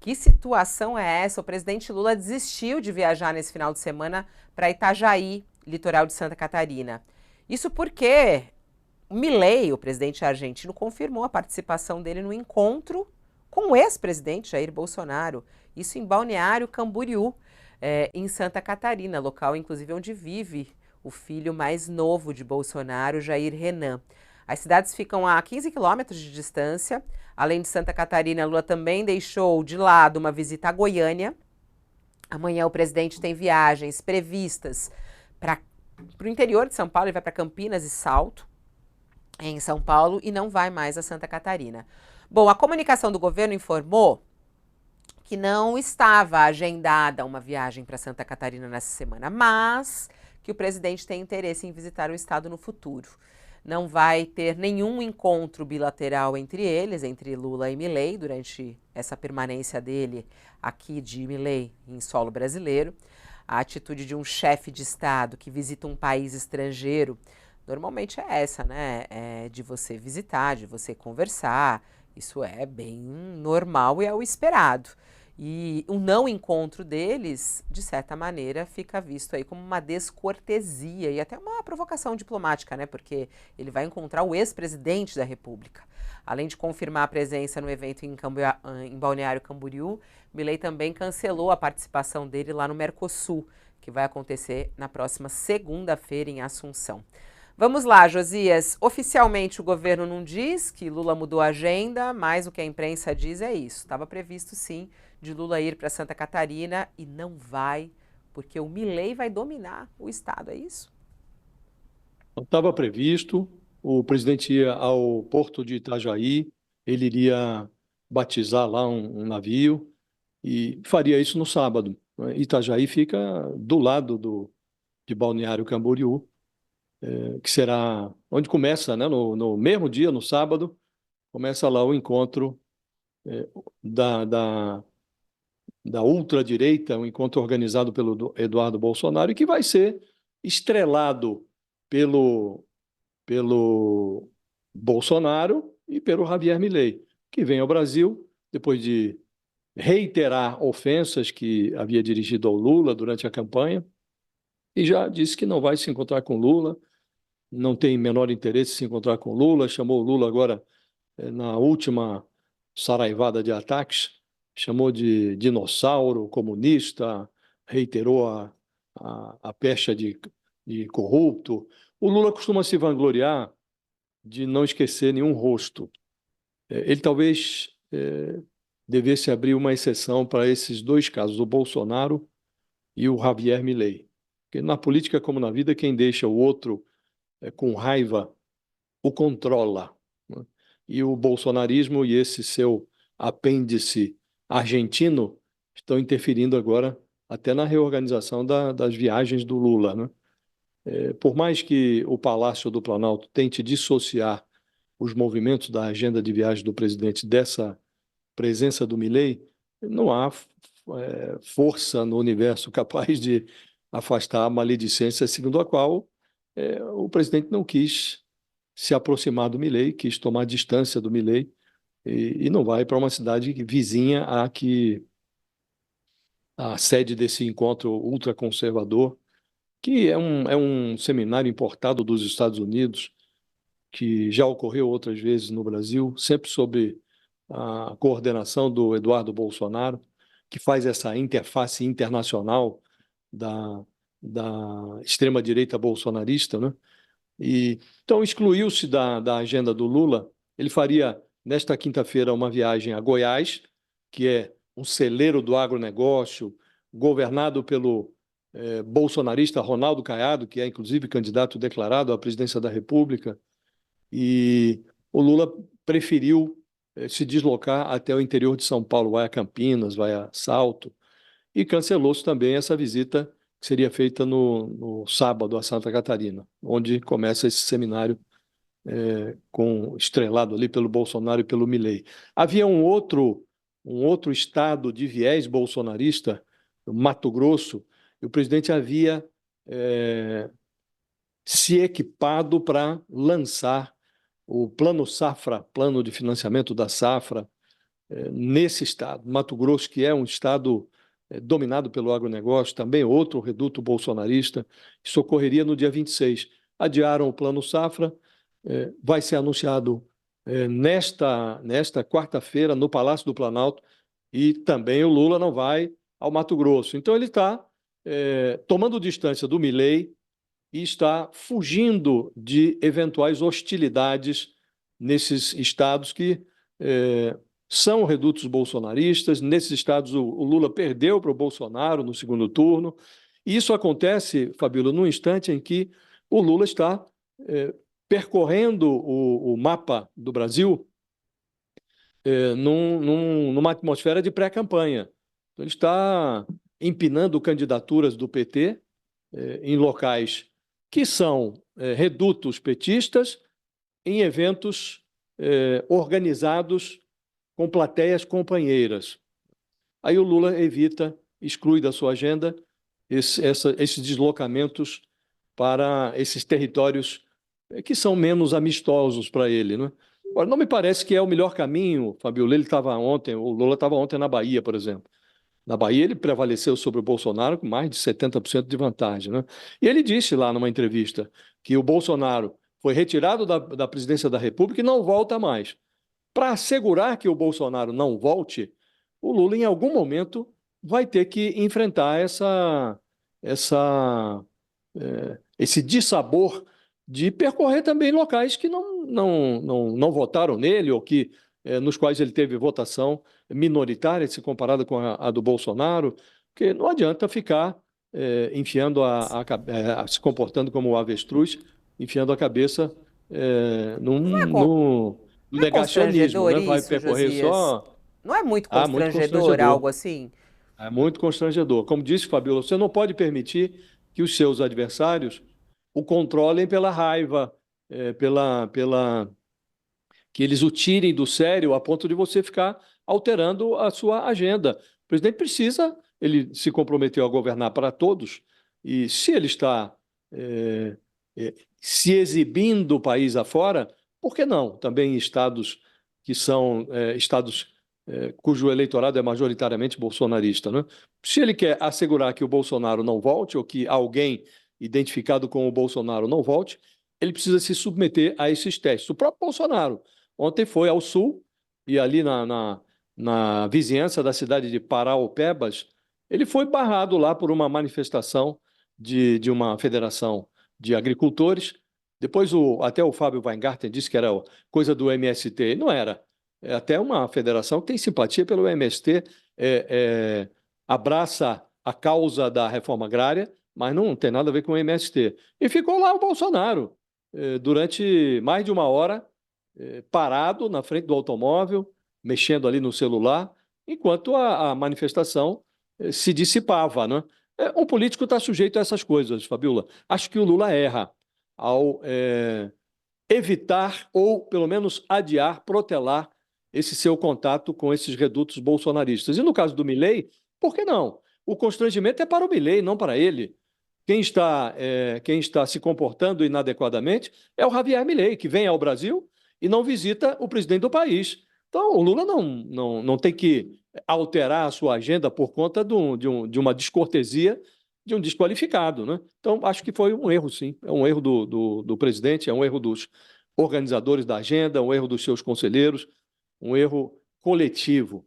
Que situação é essa? O presidente Lula desistiu de viajar nesse final de semana para Itajaí, litoral de Santa Catarina. Isso porque o Milei, o presidente argentino, confirmou a participação dele no encontro com o ex-presidente Jair Bolsonaro. Isso em Balneário Camboriú, em Santa Catarina, local inclusive onde vive o filho mais novo de Bolsonaro, Jair Renan. As cidades ficam a 15 quilômetros de distância. Além de Santa Catarina, Lula também deixou de lado uma visita a Goiânia. Amanhã o presidente tem viagens previstas para o interior de São Paulo. Ele vai para Campinas e Salto, em São Paulo, e não vai mais a Santa Catarina. Bom, a comunicação do governo informou que não estava agendada uma viagem para Santa Catarina nessa semana, mas que o presidente tem interesse em visitar o estado no futuro. Não vai ter nenhum encontro bilateral entre eles, entre Lula e Milei, durante essa permanência dele aqui de Milei em solo brasileiro. A atitude de um chefe de Estado que visita um país estrangeiro normalmente é essa, né? É de você visitar, de você conversar. Isso é bem normal e é o esperado. E o não encontro deles, de certa maneira, fica visto aí como uma descortesia e até uma provocação diplomática, né? Porque ele vai encontrar o ex-presidente da República. Além de confirmar a presença no evento em Balneário Camboriú, Milei também cancelou a participação dele lá no Mercosul, que vai acontecer na próxima segunda-feira em Assunção. Vamos lá, Josias. Oficialmente o governo não diz que Lula mudou a agenda, mas o que a imprensa diz é isso. Estava previsto, sim, de Lula ir para Santa Catarina e não vai, porque o Milei vai dominar o estado, é isso? Estava previsto, o presidente ia ao porto de Itajaí, ele iria batizar lá um navio e faria isso no sábado, né? Itajaí fica do lado de Balneário Camboriú, que será onde começa, né, no mesmo dia, no sábado, começa lá o encontro eh, da, da, da ultradireita, um encontro organizado pelo Eduardo Bolsonaro e que vai ser estrelado pelo Bolsonaro e pelo Javier Milei, que vem ao Brasil depois de reiterar ofensas que havia dirigido ao Lula durante a campanha e já disse que não vai se encontrar com Lula, não tem menor interesse em se encontrar com Lula, chamou o Lula agora na última saraivada de ataques, chamou de dinossauro comunista, reiterou a pecha de corrupto. O Lula costuma se vangloriar de não esquecer nenhum rosto. Ele talvez devesse abrir uma exceção para esses dois casos, o Bolsonaro e o Javier Milei. Porque na política, como na vida, quem deixa o outro com raiva o controla, né? E o bolsonarismo e esse seu apêndice argentino estão interferindo agora até na reorganização das viagens do Lula, né? Por mais que o Palácio do Planalto tente dissociar os movimentos da agenda de viagem do presidente dessa presença do Milei, não há força no universo capaz de afastar a maledicência segundo a qual o presidente não quis se aproximar do Milei, quis tomar distância do Milei e não vai para uma cidade vizinha a que a sede desse encontro ultraconservador, que é um seminário importado dos Estados Unidos, que já ocorreu outras vezes no Brasil, sempre sob a coordenação do Eduardo Bolsonaro, que faz essa interface internacional da extrema-direita bolsonarista, né? Então, excluiu-se da agenda do Lula. Ele faria, nesta quinta-feira, uma viagem a Goiás, que é um celeiro do agronegócio, governado pelo bolsonarista Ronaldo Caiado, que é, inclusive, candidato declarado à presidência da República. E o Lula preferiu se deslocar até o interior de São Paulo, vai a Campinas, vai a Salto, e cancelou-se também essa visita que seria feita no sábado a Santa Catarina, onde começa esse seminário estrelado ali pelo Bolsonaro e pelo Milei. Havia um outro estado de viés bolsonarista, o Mato Grosso, e o presidente havia se equipado para lançar o Plano Safra, Plano de Financiamento da Safra, nesse estado. Mato Grosso, que é um estado dominado pelo agronegócio, também outro reduto bolsonarista, isso ocorreria no dia 26. Adiaram o Plano Safra, vai ser anunciado nesta quarta-feira no Palácio do Planalto, e também o Lula não vai ao Mato Grosso. Então ele está tomando distância do Milei e está fugindo de eventuais hostilidades nesses estados que são redutos bolsonaristas. Nesses estados, o Lula perdeu para o Bolsonaro no segundo turno. E isso acontece, Fabíola, num instante em que o Lula está percorrendo o mapa do Brasil numa atmosfera de pré-campanha. Ele está empinando candidaturas do PT em locais que são redutos petistas, em eventos organizados com plateias companheiras. Aí o Lula evita, exclui da sua agenda esses deslocamentos para esses territórios que são menos amistosos para ele, né? Agora, não me parece que é o melhor caminho, Fabiola. O Lula estava ontem na Bahia, por exemplo. Na Bahia, ele prevaleceu sobre o Bolsonaro com mais de 70% de vantagem, né? E ele disse lá numa entrevista que o Bolsonaro foi retirado da presidência da República e não volta mais. Para assegurar que o Bolsonaro não volte, o Lula, em algum momento, vai ter que enfrentar esse dissabor de percorrer também locais que não votaram nele ou que nos quais ele teve votação minoritária se comparada com a do Bolsonaro, porque não adianta ficar enfiando se comportando como o avestruz, enfiando a cabeça Não é, con- no não é negacionismo, constrangedor né? Vai isso, percorrer Josias? só. Não é muito Muito constrangedor algo constrangedor. assim? É muito constrangedor. Como disse Fabiola, você não pode permitir que os seus adversários o controlem pela raiva, que eles o tirem do sério a ponto de você ficar alterando a sua agenda. O presidente precisa, ele se comprometeu a governar para todos, e se ele está se exibindo o país afora, por que não? Também em estados que são estados cujo eleitorado é majoritariamente bolsonarista, né? Se ele quer assegurar que o Bolsonaro não volte, ou que alguém identificado com o Bolsonaro não volte, ele precisa se submeter a esses testes. O próprio Bolsonaro ontem foi ao sul e ali na vizinhança da cidade de Paraopebas, ele foi barrado lá por uma manifestação de uma federação de agricultores. Depois até o Fábio Weingarten disse que era coisa do MST. E não era. É até uma federação que tem simpatia pelo MST, abraça a causa da reforma agrária, mas não tem nada a ver com o MST. E ficou lá o Bolsonaro durante mais de uma hora, parado na frente do automóvel, mexendo ali no celular, enquanto a manifestação se dissipava, né? Um político está sujeito a essas coisas, Fabiola. Acho que o Lula erra ao evitar ou, pelo menos, adiar, protelar esse seu contato com esses redutos bolsonaristas. E no caso do Milei, por que não? O constrangimento é para o Milei, não para ele. Quem está se comportando inadequadamente é o Javier Milei, que vem ao Brasil e não visita o presidente do país. Então, o Lula não tem que alterar a sua agenda por conta de uma descortesia de um desqualificado, né? Então, acho que foi um erro, sim. É um erro do presidente, é um erro dos organizadores da agenda, um erro dos seus conselheiros, um erro coletivo.